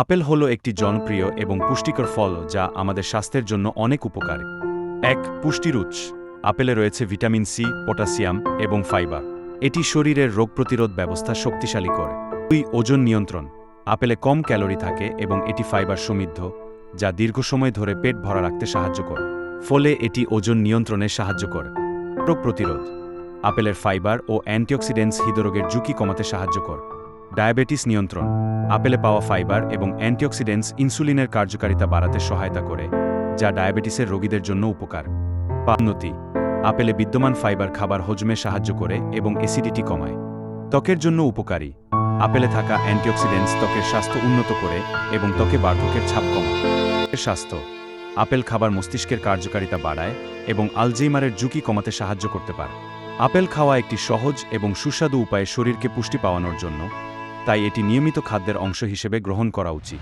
Apple হলো একটি জনপ্রিয় এবং পুষ্টিকর ফল যা আমাদের স্বাস্থ্যের জন্য অনেক উপকারী। পুষ্টির উৎস। আপেলে রয়েছে ভিটামিন সি, পটাশিয়াম এবং ফাইবার। এটি শরীরের রোগ প্রতিরোধ ব্যবস্থা শক্তিশালী করে। ওজন নিয়ন্ত্রণ। আপেলে কম ক্যালোরি থাকে এবং এটি ফাইবার সমৃদ্ধ, যা দীর্ঘ সময় ধরে পেট ভরা রাখতে সাহায্য করে। ফলে এটি ওজন নিয়ন্ত্রণে সাহায্য করে। রোগ প্রতিরোধ। আপেলের ফাইবার ও অ্যান্টিঅক্সিডেন্টস হৃদরোগের ঝুঁকি কমাতে সাহায্য করে। ডায়াবেটিস নিয়ন্ত্রণ। আপেলে পাওয়া ফাইবার এবং অ্যান্টিঅক্সিডেন্টস ইনসুলিনের কার্যকারিতা বাড়াতে সহায়তা করে, যা ডায়াবেটিসের রোগীদের জন্য উপকার। উন্নতি। আপেলে বিদ্যমান ফাইবার খাবার হজমে সাহায্য করে এবং অ্যাসিডিটি কমায়। ত্বকের জন্য উপকারী। আপেলে থাকা অ্যান্টিঅক্সিডেন্টস ত্বকের স্বাস্থ্য উন্নত করে এবং ত্বকে বার্ধক্যের ছাপ কমায়। স্বাস্থ্য। আপেল খাবার মস্তিষ্কের কার্যকারিতা বাড়ায় এবং আলঝেইমারের ঝুঁকি কমাতে সাহায্য করতে পারে। আপেল খাওয়া একটি সহজ এবং সুস্বাদু উপায়ে শরীরকে পুষ্টি পাওয়ানোর জন্য, তাই এটি নিয়মিত খাদ্যের অংশ হিসেবে গ্রহণ করা উচিত।